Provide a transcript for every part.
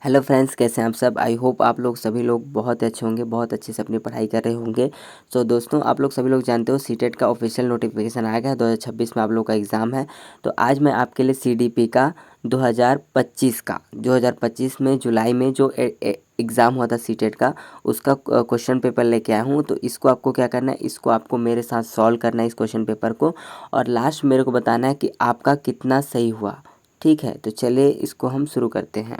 Hello friends, कैसे हैं आप सब। आई होप आप लोग सभी लोग बहुत अच्छे होंगे, बहुत अच्छे से अपनी पढ़ाई कर रहे होंगे। सो दोस्तों, आप लोग सभी लोग जानते हो सीटेट का ऑफिशियल नोटिफिकेशन आ गया है। 2026 में आप लोग का एग्ज़ाम है। तो आज मैं आपके लिए सीडीपी का 2025 में जुलाई में जो एग्ज़ाम हुआ था सीटेट का, उसका क्वेश्चन पेपर लेके आया हूँ। तो इसको आपको क्या करना है, इसको आपको मेरे साथ सॉल्व करना है इस क्वेश्चन पेपर को, और लास्ट मेरे को बताना है कि आपका कितना सही हुआ। ठीक है, तो चलिए इसको हम शुरू करते हैं।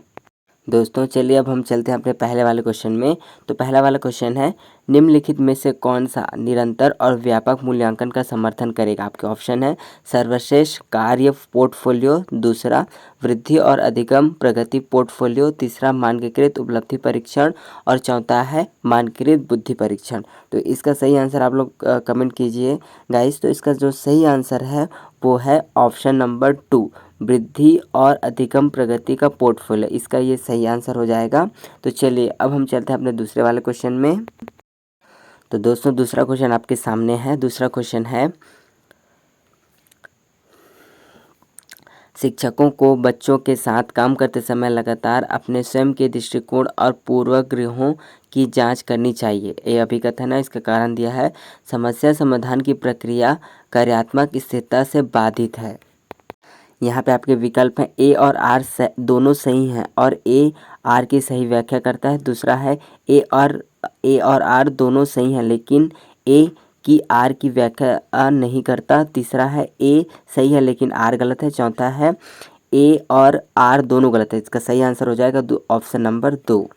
दोस्तों चलिए अब हम चलते हैं अपने पहले वाले क्वेश्चन में। तो पहला वाला क्वेश्चन है, निम्नलिखित में से कौन सा निरंतर और व्यापक मूल्यांकन का समर्थन करेगा। आपके ऑप्शन है सर्वश्रेष्ठ कार्य पोर्टफोलियो, दूसरा वृद्धि और अधिगम प्रगति पोर्टफोलियो, तीसरा मानकीकृत उपलब्धि परीक्षण, और चौथा है मानकीकृत बुद्धि परीक्षण। तो इसका सही आंसर आप लोग कमेंट कीजिए गाइस। तो इसका जो सही आंसर है वो है ऑप्शन नंबर 2, वृद्धि और अधिगम प्रगति का पोर्टफोलियो। इसका ये सही आंसर हो जाएगा। तो चलिए अब हम चलते हैं अपने दूसरे वाले क्वेश्चन में। तो दोस्तों दूसरा क्वेश्चन आपके सामने है। दूसरा क्वेश्चन है, शिक्षकों को बच्चों के साथ काम करते समय लगातार अपने स्वयं के दृष्टिकोण और पूर्वाग्रहों की जांच करनी चाहिए। ये अभिकथन है, इसका कारण दिया है समस्या समाधान की प्रक्रिया कार्यात्मक स्थिरता से बाधित है। यहाँ पे आपके विकल्प हैं ए और आर दोनों सही हैं, और ए आर की सही व्याख्या करता है। दूसरा है ए और आर दोनों सही हैं लेकिन ए की आर की व्याख्या नहीं करता। तीसरा है ए सही है लेकिन आर गलत है। चौथा है ए और आर दोनों गलत है। इसका सही आंसर हो जाएगा ऑप्शन नंबर 2।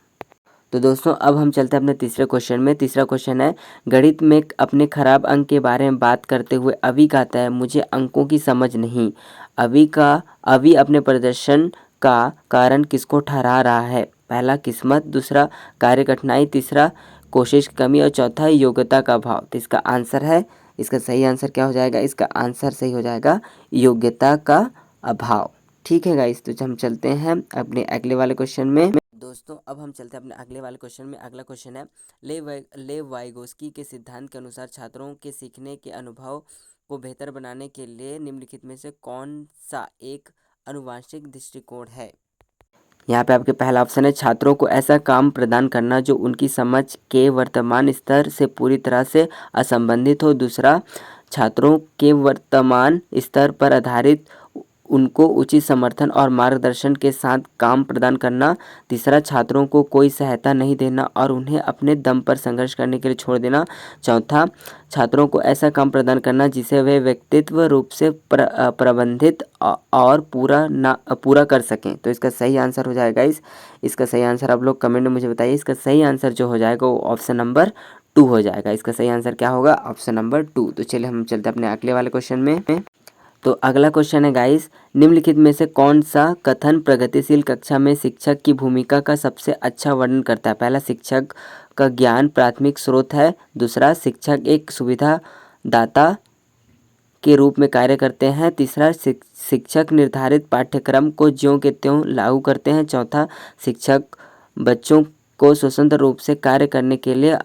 तो दोस्तों अब हम चलते हैं अपने तीसरे क्वेश्चन में। तीसरा क्वेश्चन है, गणित में अपने खराब अंक के बारे में बात करते हुए अभी कहता है मुझे अंकों की समझ नहीं। अभी अपने प्रदर्शन का कारण किसको ठहरा रहा है। पहला किस्मत, दूसरा कार्य कठिनाई, तीसरा कोशिश की कमी, और चौथा योग्यता का अभाव। तो इसका आंसर है, इसका सही आंसर क्या हो जाएगा, इसका आंसर सही हो जाएगा योग्यता का अभाव। ठीक है गाइस, तो हम चलते हैं अपने अगले वाले क्वेश्चन में। दोस्तों अब हम चलते हैं अपने अगले वाले क्वेश्चन में। अगला क्वेश्चन है, लेव वाइगोस्की के सिद्धांत के अनुसार छात्रों के सीखने के अनुभव को बेहतर बनाने के लिए निम्नलिखित में से कौन सा एक आनुवंशिक दृष्टिकोण है। यहाँ पे आपके पहला ऑप्शन है छात्रों को ऐसा काम प्रदान करना जो उनकी समझ के वर्तमान स्तर से पूरी तरह से असंबंधित हो। दूसरा, छात्रों के वर्तमान स्तर पर आधारित उनको उचित समर्थन और मार्गदर्शन के साथ काम प्रदान करना। तीसरा, छात्रों को कोई सहायता नहीं देना और उन्हें अपने दम पर संघर्ष करने के लिए छोड़ देना। चौथा, छात्रों को ऐसा काम प्रदान करना जिसे वे व्यक्तित्व रूप से प्रबंधित और पूरा कर सकें। तो इसका सही आंसर हो जाएगा इसका सही आंसर आप लोग कमेंट में मुझे बताइए। इसका सही आंसर जो हो जाएगा वो ऑप्शन नंबर 2 हो जाएगा। इसका सही आंसर क्या होगा, ऑप्शन नंबर 2। तो चलिए हम चलते हैं अपने अगले वाले क्वेश्चन में। तो अगला क्वेश्चन है गाइस, निम्नलिखित में से कौन सा कथन प्रगतिशील कक्षा में शिक्षक की भूमिका का सबसे अच्छा वर्णन करता है। पहला, शिक्षक का ज्ञान प्राथमिक स्रोत है। दूसरा, शिक्षक एक सुविधा दाता के रूप में कार्य करते हैं। तीसरा, शिक्षक निर्धारित पाठ्यक्रम को ज्यों के त्यों लागू करते हैं। चौथा, शिक्षक बच्चों को स्वतंत्र रूप से कार्य करने के लिए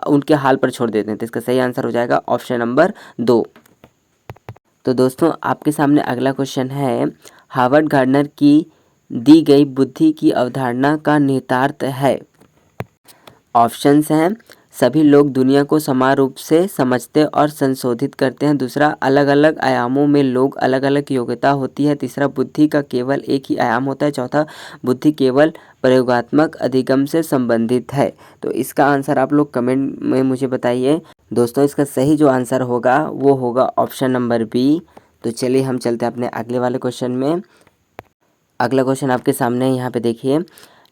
उनके हाल पर छोड़ देते हैं। तो इसका सही आंसर हो जाएगा ऑप्शन नंबर 2। तो दोस्तों आपके सामने अगला क्वेश्चन है, हार्वर्ड गार्डनर की दी गई बुद्धि की अवधारणा का निहितार्थ है। ऑप्शंस हैं, सभी लोग दुनिया को समान रूप से समझते और संशोधित करते हैं। दूसरा, अलग अलग आयामों में लोग अलग अलग योग्यता होती है। तीसरा, बुद्धि का केवल एक ही आयाम होता है। चौथा, बुद्धि केवल प्रयोगात्मक अधिगम से संबंधित है। तो इसका आंसर आप लोग कमेंट में मुझे बताइए। दोस्तों इसका सही जो आंसर होगा वो होगा ऑप्शन नंबर बी। तो चलिए हम चलते हैं अपने अगले वाले क्वेश्चन में। अगला क्वेश्चन आपके सामने है, यहाँ पे देखिए,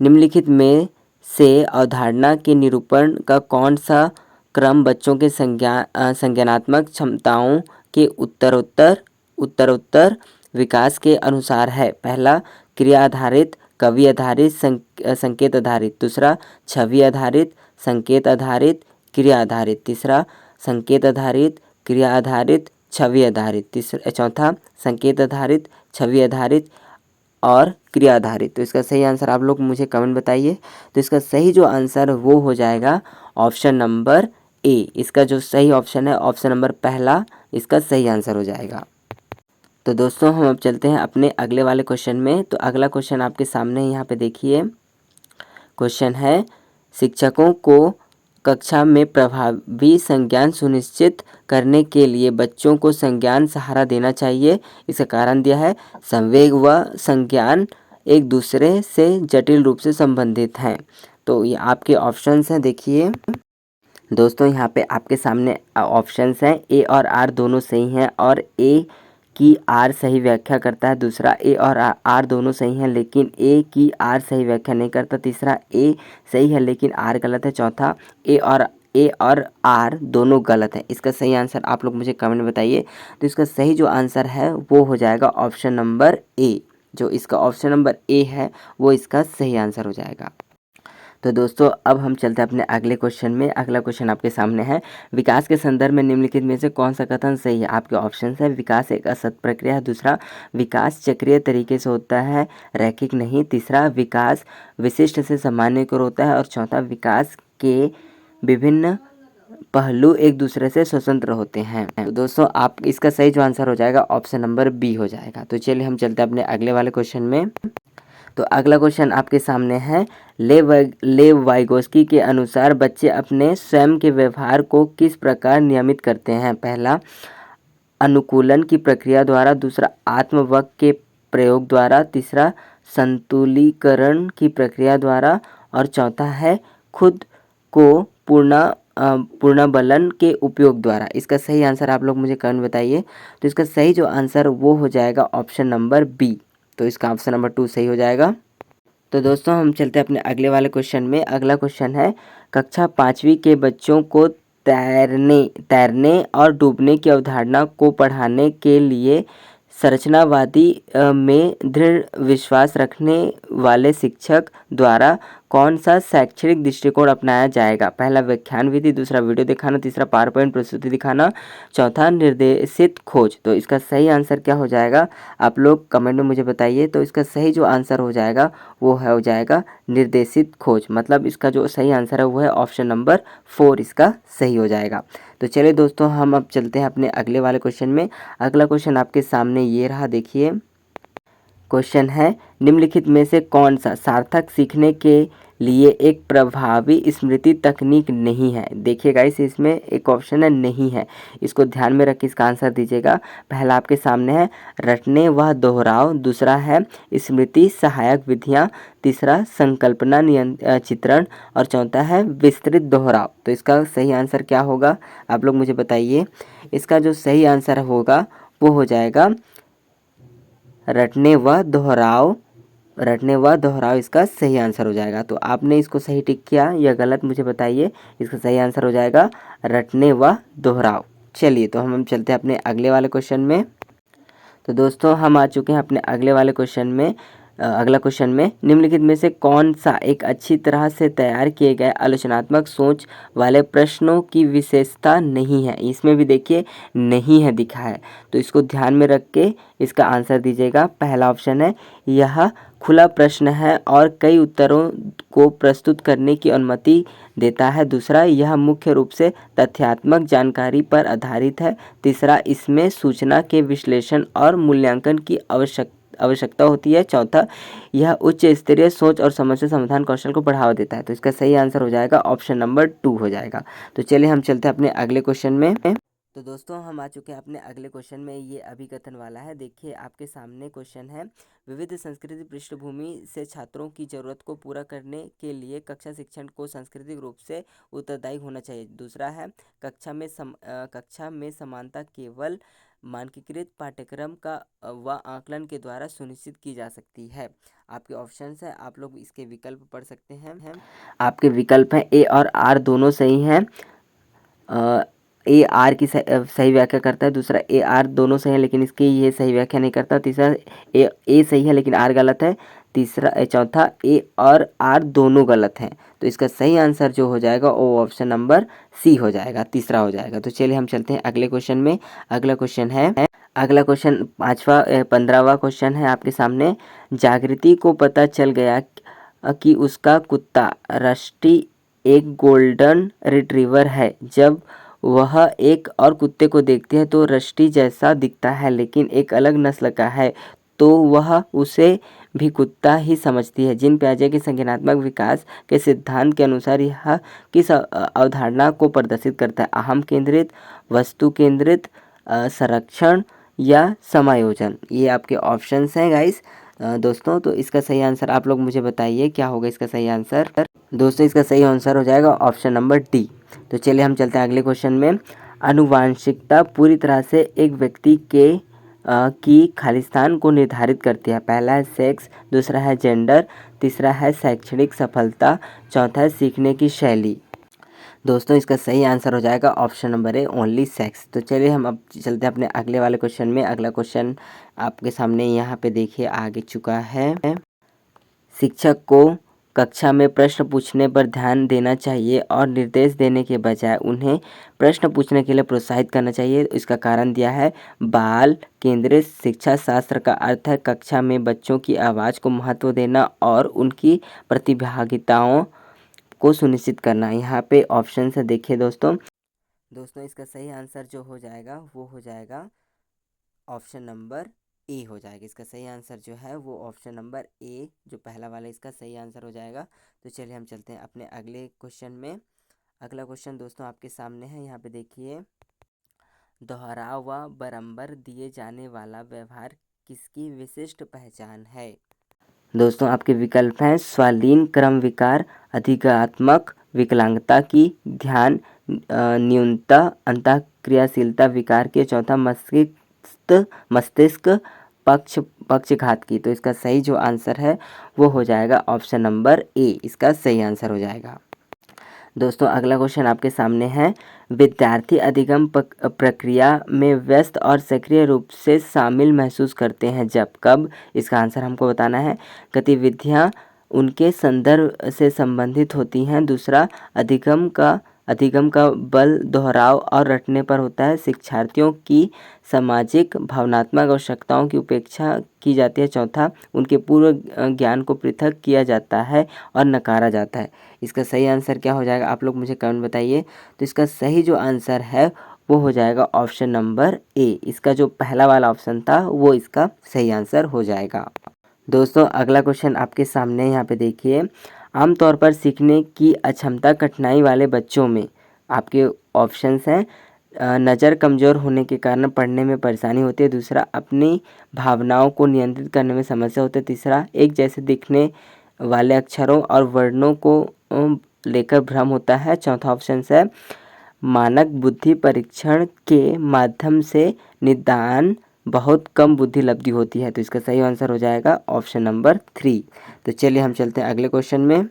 निम्नलिखित में से अवधारणा के निरूपण का कौन सा क्रम बच्चों के संज्ञानात्मक क्षमताओं के उत्तरोत्तर विकास के अनुसार है। पहला, क्रिया आधारित कवि आधारित संकेत आधारित। दूसरा, छवि आधारित संकेत आधारित क्रिया आधारित। तीसरा, संकेत आधारित क्रिया आधारित छवि आधारित। चौथा, संकेत आधारित छवि आधारित और क्रिया आधारित। तो इसका सही आंसर आप लोग मुझे कमेंट बताइए। तो इसका सही जो आंसर वो हो जाएगा ऑप्शन नंबर ए। इसका जो सही ऑप्शन है ऑप्शन नंबर पहला, इसका सही आंसर हो जाएगा। तो दोस्तों हम अब चलते हैं अपने अगले वाले क्वेश्चन में। तो अगला क्वेश्चन आपके सामने यहाँ पे देखिए। क्वेश्चन है, शिक्षकों को कक्षा में प्रभावी संज्ञान सुनिश्चित करने के लिए बच्चों को संज्ञान सहारा देना चाहिए। इसका कारण दिया है, संवेग व संज्ञान एक दूसरे से जटिल रूप से संबंधित हैं। तो ये आपके ऑप्शंस हैं, देखिए दोस्तों यहाँ पे आपके सामने ऑप्शंस हैं। ए और आर दोनों सही हैं और ए की आर सही व्याख्या करता है। दूसरा, ए और आर दोनों सही हैं लेकिन ए की आर सही व्याख्या नहीं करता। तीसरा, ए सही है लेकिन आर गलत है। चौथा, ए और आर दोनों गलत है। इसका सही आंसर आप लोग मुझे कमेंट में बताइए। तो इसका सही जो आंसर है वो हो जाएगा ऑप्शन नंबर ए। जो इसका ऑप्शन नंबर ए है वो इसका सही आंसर हो जाएगा। तो दोस्तों अब हम चलते हैं अपने अगले क्वेश्चन में। अगला क्वेश्चन आपके सामने है, विकास के संदर्भ में निम्नलिखित में से कौन सा कथन सही है। आपके ऑप्शन है, विकास एक असत प्रक्रिया है। दूसरा, विकास चक्रीय तरीके से होता है, रैखिक नहीं। तीसरा, विकास विशिष्ट से सामान्य की ओर होता है। और चौथा, विकास के विभिन्न पहलू एक दूसरे से स्वतंत्र होते हैं। तो दोस्तों आप इसका सही जो आंसर हो जाएगा ऑप्शन नंबर बी हो जाएगा। तो चलिए हम चलते हैं अपने अगले वाले क्वेश्चन में। तो अगला क्वेश्चन आपके सामने है, लेव वाइगोस्की के अनुसार बच्चे अपने स्वयं के व्यवहार को किस प्रकार नियमित करते हैं। पहला, अनुकूलन की प्रक्रिया द्वारा। दूसरा, आत्मवक के प्रयोग द्वारा। तीसरा, संतुलीकरण की प्रक्रिया द्वारा। और चौथा है, खुद को पुनर्बलन के उपयोग द्वारा। इसका सही आंसर आप लोग मुझे कमेंट बताइए। तो इसका सही जो आंसर वो हो जाएगा ऑप्शन नंबर बी। तो इसका ऑप्शन नंबर 2 सही हो जाएगा। तो दोस्तों हम चलते हैं अपने अगले वाले क्वेश्चन में। अगला क्वेश्चन है, कक्षा 5वीं के बच्चों को तैरने और डूबने की अवधारणा को पढ़ाने के लिए संरचनावादी में दृढ़ विश्वास रखने वाले शिक्षक द्वारा कौन सा शैक्षणिक दृष्टिकोण अपनाया जाएगा। पहला, व्याख्यान विधि। दूसरा, वीडियो दिखाना। तीसरा, पावर पॉइंट प्रस्तुति दिखाना। चौथा, निर्देशित खोज। तो इसका सही आंसर क्या हो जाएगा आप लोग कमेंट में मुझे बताइए। तो इसका सही जो आंसर हो जाएगा वो हो जाएगा निर्देशित खोज। मतलब इसका जो सही आंसर है वो है ऑप्शन नंबर 4 इसका सही हो जाएगा। तो चलिए दोस्तों हम अब चलते हैं अपने अगले वाले क्वेश्चन में। अगला क्वेश्चन आपके सामने ये रहा, देखिए क्वेश्चन है, निम्नलिखित में से कौन सा सार्थक सीखने के लिए एक प्रभावी स्मृति तकनीक नहीं है। देखिए गाइस इसमें एक ऑप्शन है नहीं है, इसको ध्यान में रख के इसका आंसर दीजिएगा। पहला आपके सामने है रटने व दोहराव। दूसरा है स्मृति सहायक विधियाँ। तीसरा संकल्पना चित्रण। और चौथा है विस्तृत दोहराव। तो इसका सही आंसर क्या होगा आप लोग मुझे बताइए। इसका जो सही आंसर होगा वो हो जाएगा रटने व दोहराव। रटने व दोहराव इसका सही आंसर हो जाएगा। तो आपने इसको सही टिक किया या गलत मुझे बताइए। इसका सही आंसर हो जाएगा रटने व दोहराव। चलिए तो हम चलते हैं अपने अगले वाले क्वेश्चन में। तो दोस्तों हम आ चुके हैं अपने अगले वाले क्वेश्चन में। अगला क्वेश्चन में, निम्नलिखित में से कौन सा एक अच्छी तरह से तैयार किए गए आलोचनात्मक सोच वाले प्रश्नों की विशेषता नहीं है। इसमें भी देखिए नहीं है दिखा है, तो इसको ध्यान में रख के इसका आंसर दीजिएगा। पहला ऑप्शन है, यह खुला प्रश्न है और कई उत्तरों को प्रस्तुत करने की अनुमति देता है। दूसरा, यह मुख्य रूप से तथ्यात्मक जानकारी पर आधारित है। तीसरा, इसमें सूचना के विश्लेषण और मूल्यांकन की आवश्यकता होती है। चौथा, यह उच्च स्तरीय सोच और समस्या समाधान कौशल को बढ़ावा देता है। तो इसका सही आंसर हो जाएगा ऑप्शन नंबर 2 हो जाएगा। तो चलिए हम चलते हैं अपने अगले क्वेश्चन में। तो दोस्तों हम आ चुके हैं अपने अगले क्वेश्चन में। ये अभिकथन वाला है। देखिए आपके सामने क्वेश्चन है, विविध संस्कृति पृष्ठभूमि से छात्रों की जरूरत को पूरा करने के लिए कक्षा शिक्षण को सांस्कृतिक रूप से उत्तरदायी होना चाहिए। दूसरा है, कक्षा में समानता केवल मानकीकृत पाठ्यक्रम का व आकलन के द्वारा सुनिश्चित की जा सकती है। आपके ऑप्शंस है, आप लोग इसके विकल्प पढ़ सकते हैं। आपके विकल्प हैं ए और आर दोनों सही हैं। ए आर की सही व्याख्या करता है। दूसरा, ए आर दोनों सही है लेकिन इसकी ये सही व्याख्या नहीं करता। तीसरा, ए सही है लेकिन आर गलत है। चौथा, ए और आर दोनों गलत हैं। तो इसका सही आंसर जो हो जाएगा वो ऑप्शन नंबर सी हो जाएगा, तीसरा हो जाएगा। तो चलिए हम चलते हैं अगले क्वेश्चन में। अगला क्वेश्चन 15वां क्वेश्चन है आपके सामने। जागृति को पता चल गया कि उसका कुत्ता रस्टी एक गोल्डन रिट्रीवर है। जब वह एक और कुत्ते को देखती है तो रष्टी जैसा दिखता है लेकिन एक अलग नस्ल का है, तो वह उसे भी कुत्ता ही समझती है। जीन पियाजे के संज्ञानात्मक विकास के सिद्धांत के अनुसार यह किस अवधारणा को प्रदर्शित करता है? अहम केंद्रित, वस्तु केंद्रित, संरक्षण या समायोजन? ये आपके ऑप्शंस हैं गाइस। दोस्तों तो इसका सही आंसर आप लोग मुझे बताइए, क्या होगा इसका सही आंसर? दोस्तों इसका सही आंसर हो जाएगा ऑप्शन नंबर डी। तो चलिए हम चलते हैं अगले क्वेश्चन में। आनुवांशिकता पूरी तरह से एक व्यक्ति के की खालिस्तान को निर्धारित करती है। पहला है सेक्स, दूसरा है जेंडर, तीसरा है शैक्षणिक सफलता, चौथा है सीखने की शैली। दोस्तों इसका सही आंसर हो जाएगा option number A, only sex. तो चलिए हम अब चलते हैं अपने अगले वाले क्वेश्चन में। अगला क्वेश्चन आपके सामने यहाँ पे देखिए आगे चुका है। शिक्षक को कक्षा में प्रश्न पूछने पर ध्यान देना चाहिए और निर्देश देने के बजाय उन्हें प्रश्न पूछने के लिए प्रोत्साहित करना चाहिए। इसका कारण दिया है बाल केंद्रित शिक्षा शास्त्र का अर्थ है कक्षा में बच्चों की आवाज़ को महत्व देना और उनकी प्रतिभागिताओं को सुनिश्चित करना। यहाँ पे ऑप्शन है देखिए दोस्तों इसका सही आंसर जो हो जाएगा वो हो जाएगा ऑप्शन नंबर ए हो जाएगा। इसका सही आंसर जो है वो ऑप्शन नंबर ए, जो पहला वाला इसका सही आंसर हो जाएगा। तो चलिए हम चलते हैं अपने अगले क्वेश्चन में। अगला क्वेश्चन दोस्तों आपके सामने है, यहाँ पे देखिए। दोहराव व बारंबार दिए जाने वाला व्यवहार किसकी विशिष्ट पहचान है? दोस्तों आपके विकल्प हैं स्वालीन क्रम विकार, अधिकात्मक विकलांगता की, ध्यान न्यूनता, अंतःक्रियाशीलता विकार के, चौथा मस्तिष्क पक्षघात की। तो इसका सही जो आंसर है वो हो जाएगा ऑप्शन नंबर ए, इसका सही आंसर हो जाएगा। दोस्तों अगला क्वेश्चन आपके सामने है। विद्यार्थी अधिगम प्रक्रिया में व्यस्त और सक्रिय रूप से शामिल महसूस करते हैं जब कब? इसका आंसर हमको बताना है। गतिविधियां उनके संदर्भ से संबंधित होती हैं। दूसरा, अधिगम का बल दोहराव और रटने पर होता है। शिक्षार्थियों की सामाजिक भावनात्मक आवश्यकताओं की उपेक्षा की जाती है। चौथा, उनके पूर्व ज्ञान को पृथक किया जाता है और नकारा जाता है। इसका सही आंसर क्या हो जाएगा आप लोग मुझे कमेंट बताइए। तो इसका सही जो आंसर है वो हो जाएगा ऑप्शन नंबर ए, इसका जो पहला वाला ऑप्शन था वो इसका सही आंसर हो जाएगा। दोस्तों अगला क्वेश्चन आपके सामने यहाँ पे देखिए। आमतौर पर सीखने की अक्षमता कठिनाई वाले बच्चों में आपके ऑप्शंस हैं। नज़र कमज़ोर होने के कारण पढ़ने में परेशानी होती है। दूसरा, अपनी भावनाओं को नियंत्रित करने में समस्या होती है। तीसरा, एक जैसे दिखने वाले अक्षरों और वर्णों को लेकर भ्रम होता है। चौथा ऑप्शन है मानक बुद्धि परीक्षण के माध्यम से निदान बहुत कम बुद्धि लब्धि होती है। तो इसका सही आंसर हो जाएगा ऑप्शन नंबर 3। तो चलिए हम चलते हैं अगले क्वेश्चन में।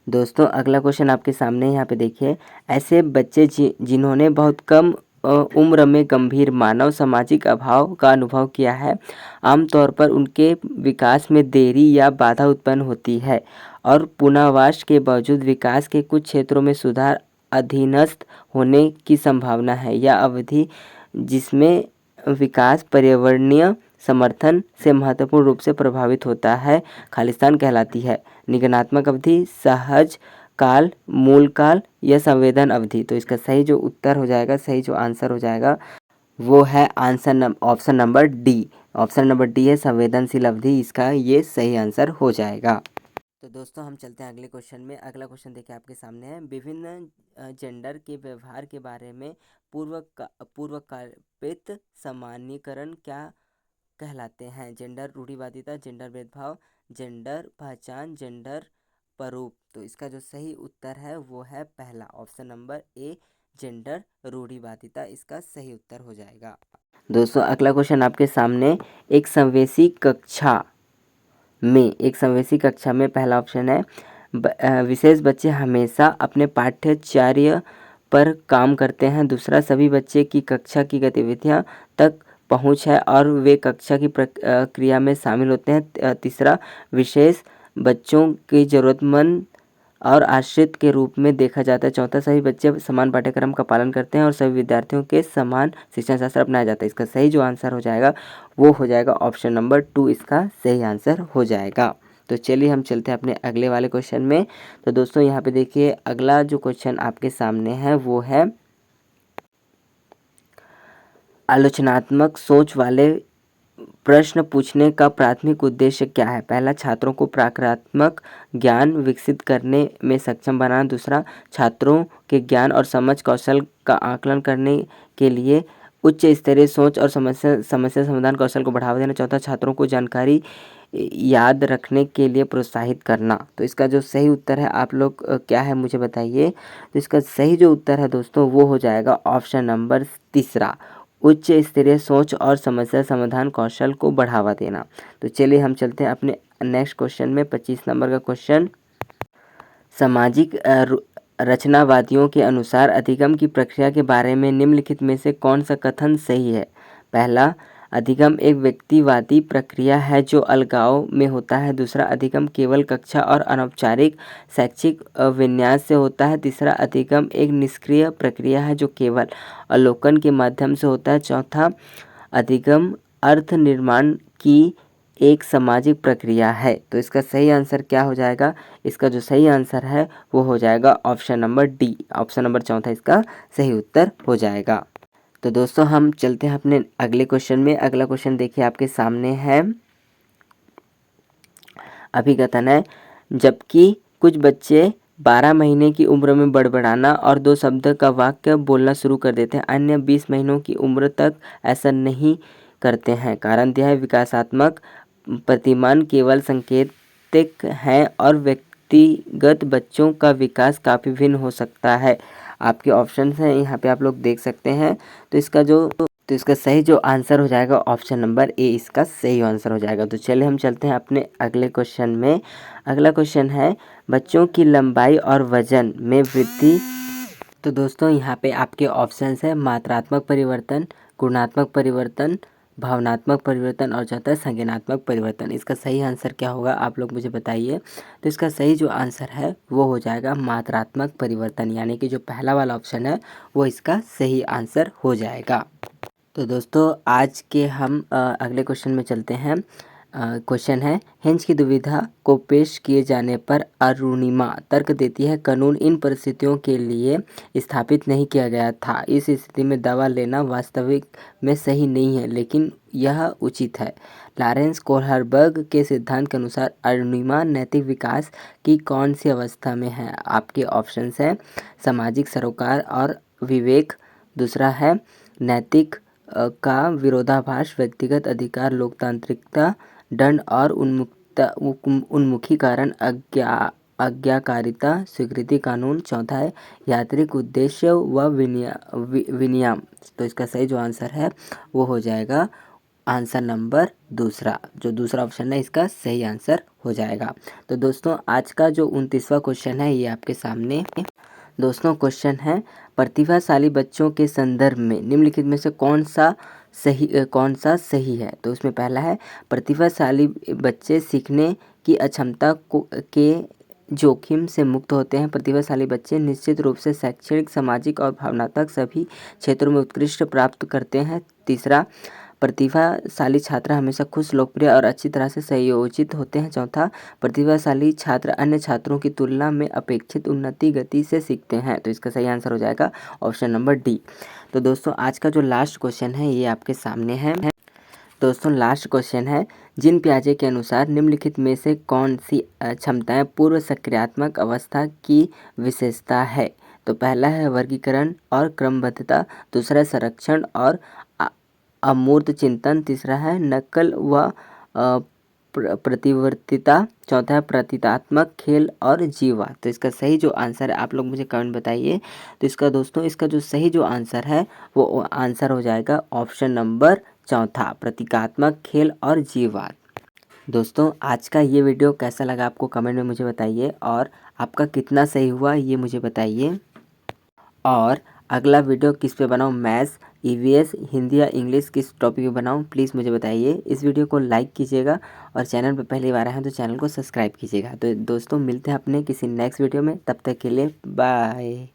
दोस्तों अगला क्वेश्चन आपके सामने यहाँ पे देखिए। ऐसे बच्चे जिन्होंने बहुत कम उम्र में गंभीर मानव सामाजिक अभाव का अनुभव किया है, आमतौर पर उनके विकास में देरी या बाधा उत्पन्न होती है और पुनर्वास के बावजूद विकास के कुछ क्षेत्रों में सुधार अधीनस्थ होने की संभावना है। यह अवधि जिसमें विकास पर्यावरणीय समर्थन से महत्वपूर्ण रूप से प्रभावित होता है खालिस्तान कहलाती है। निगमनात्मक अवधि, सहज काल, मूल काल या संवेदन अवधि? तो इसका सही जो उत्तर हो जाएगा, सही जो आंसर हो जाएगा वो है option number D. Option number D है संवेदनशील अवधि, इसका ये सही आंसर हो जाएगा। तो दोस्तों हम चलते हैं अगले क्वेश्चन में। अगला क्वेश्चन देखिए आपके सामने है। विभिन्न जेंडर के व्यवहार के बारे में पूर्वकल्पित सामान्यीकरण क्या कहलाते हैं? जेंडर रूढ़िवादिता, जेंडर भेदभाव, जेंडर पहचान, जेंडर प्रारूप? तो इसका जो सही उत्तर है वो है पहला ऑप्शन नंबर ए, जेंडर रूढ़िवादिता, इसका सही उत्तर हो जाएगा। दोस्तों अगला क्वेश्चन आपके सामने। एक संवेशी कक्षा में पहला ऑप्शन है विशेष बच्चे हमेशा अपने पाठ्यचर्या पर काम करते हैं। दूसरा, सभी बच्चे की कक्षा की गतिविधियां तक पहुंच है और वे कक्षा की प्रक्रिया में शामिल होते हैं। तीसरा, विशेष बच्चों की ज़रूरतमंद और आश्रित के रूप में देखा जाता है। चौथा, सभी बच्चे समान पाठ्यक्रम का पालन करते हैं और सभी विद्यार्थियों के समान शिक्षण शास्त्र अपनाया जाता है। इसका सही जो आंसर हो जाएगा वो हो जाएगा ऑप्शन नंबर 2, इसका सही आंसर हो जाएगा। तो चलिए हम चलते हैं अपने अगले वाले क्वेश्चन में। तो दोस्तों यहाँ पे देखिए अगला जो क्वेश्चन आपके सामने है वो है आलोचनात्मक सोच वाले प्रश्न पूछने का प्राथमिक उद्देश्य क्या है? पहला, छात्रों को प्रक्रियात्मक ज्ञान विकसित करने में सक्षम बनाना। दूसरा, छात्रों के ज्ञान और समझ कौशल का आकलन करने के लिए उच्च स्तरीय सोच और समस्या समाधान कौशल को बढ़ावा देना। चौथा, छात्रों को जानकारी याद रखने के लिए प्रोत्साहित करना। तो इसका जो सही उत्तर है आप लोग क्या है मुझे बताइए। तो इसका सही जो उत्तर है दोस्तों वो हो जाएगा ऑप्शन नंबर तीसरा, उच्च स्तरीय सोच और समस्या समाधान कौशल को बढ़ावा देना। तो चलिए हम चलते हैं अपने नेक्स्ट क्वेश्चन में। 25 नंबर का क्वेश्चन, सामाजिक रचनावादियों के अनुसार अधिगम की प्रक्रिया के बारे में निम्नलिखित में से कौन सा कथन सही है? पहला, अधिगम एक व्यक्तिवादी प्रक्रिया है जो अलगाव में होता है। दूसरा, अधिगम केवल कक्षा और अनौपचारिक शैक्षिक विन्यास से होता है। तीसरा, अधिगम एक निष्क्रिय प्रक्रिया है जो केवल अवलोकन के माध्यम से होता है। चौथा, अधिगम अर्थ निर्माण की एक सामाजिक प्रक्रिया है। तो इसका सही आंसर क्या हो जाएगा? इसका जो सही आंसर है वो हो जाएगा option number D, option number चौथा इसका सही उत्तर हो जाएगा। तो दोस्तों हम चलते हैं अपने अगले क्वेश्चन में। अगला क्वेश्चन देखिए आपके सामने है, अभिकथन है, जबकि कुछ बच्चे 12 महीने की उम्र में बड़बड़ाना और 2 शब्द का वाक्य बोलना शुरू कर देते हैं, अन्य 20 महीनों की उम्र तक ऐसा नहीं करते हैं। कारण दिया है, विकासात्मक प्रतिमान केवल सांकेतिक हैं और व्यक्तिगत बच्चों का विकास काफ़ी भिन्न हो सकता है। आपके ऑप्शंस हैं यहाँ पे आप लोग देख सकते हैं। तो इसका सही जो आंसर हो जाएगा ऑप्शन नंबर ए इसका सही आंसर हो जाएगा। तो चलिए हम चलते हैं अपने अगले क्वेश्चन में। अगला क्वेश्चन है, बच्चों की लंबाई और वजन में वृद्धि। तो दोस्तों यहाँ पे आपके ऑप्शंस है, मात्रात्मक परिवर्तन, गुणात्मक परिवर्तन, भावनात्मक परिवर्तन और चौथा है संज्ञानात्मक परिवर्तन। इसका सही आंसर क्या होगा आप लोग मुझे बताइए। तो इसका सही जो आंसर है वो हो जाएगा मात्रात्मक परिवर्तन, यानी कि जो पहला वाला ऑप्शन है वो इसका सही आंसर हो जाएगा। तो दोस्तों आज के हम अगले क्वेश्चन में चलते हैं। क्वेश्चन है, हिंज की दुविधा को पेश किए जाने पर अरुणिमा तर्क देती है, कानून इन परिस्थितियों के लिए स्थापित नहीं किया गया था। इस स्थिति में दवा लेना वास्तविक में सही नहीं है लेकिन यह उचित है। लॉरेंस कोहलबर्ग के सिद्धांत के अनुसार अरुणिमा नैतिक विकास की कौन सी अवस्था में है? आपके ऑप्शंस हैं, सामाजिक सरोकार और विवेक। दूसरा है नैतिक का विरोधाभास, व्यक्तिगत अधिकार, लोकतांत्रिकता, दंड और उन्मुखीकरण, आज्ञाकारिता, स्वीकृति कानून। चौथा है यात्रिक उद्देश्य व विनियम। तो इसका सही जो आंसर है वो हो जाएगा आंसर नंबर दूसरा, जो दूसरा ऑप्शन है इसका सही आंसर हो जाएगा। तो दोस्तों आज का जो 29वां क्वेश्चन है ये आपके सामने। दोस्तों क्वेश्चन है, प्रतिभाशाली बच्चों के संदर्भ में निम्नलिखित में से कौन सा सही है? तो उसमें पहला है, प्रतिभाशाली बच्चे सीखने की अक्षमता के जोखिम से मुक्त होते हैं। प्रतिभाशाली बच्चे निश्चित रूप से शैक्षणिक, सामाजिक और भावनात्मक सभी क्षेत्रों में उत्कृष्ट प्राप्त करते हैं। तीसरा, प्रतिभाशाली छात्र हमेशा खुश, लोकप्रिय और अच्छी तरह से संयोजित होते हैं। चौथा, प्रतिभाशाली छात्र अन्य छात्रों की तुलना में अपेक्षित उन्नति गति से सीखते हैं। तो इसका सही आंसर हो जाएगा ऑप्शन नंबर डी। तो दोस्तों आज का जो लास्ट क्वेश्चन है ये आपके सामने है। दोस्तों लास्ट क्वेश्चन है, जिन पियाजे के अनुसार निम्नलिखित में से कौन सी क्षमताएं पूर्व सक्रियात्मक अवस्था की विशेषता है? तो पहला है वर्गीकरण और क्रमबद्धता, दूसरा है संरक्षण और अमूर्त चिंतन, तीसरा है नकल व प्रतिवर्तिता, चौथा है प्रतीकात्मक खेल और जीवा। तो इसका सही जो आंसर है आप लोग मुझे कमेंट बताइए। तो इसका दोस्तों इसका जो सही जो आंसर है वो आंसर हो जाएगा ऑप्शन नंबर चौथा, प्रतीकात्मक खेल और जीववाद। दोस्तों आज का ये वीडियो कैसा लगा आपको कमेंट में मुझे बताइए और आपका कितना सही हुआ ये मुझे बताइए। और अगला वीडियो किस पे बनाऊँ, मैथ्स, ईवीएस, हिंदी या इंग्लिश, किस टॉपिक पे बनाऊँ प्लीज़ मुझे बताइए। इस वीडियो को लाइक कीजिएगा और चैनल पे पहली बार आए हैं तो चैनल को सब्सक्राइब कीजिएगा। तो दोस्तों मिलते हैं अपने किसी नेक्स्ट वीडियो में, तब तक के लिए बाय।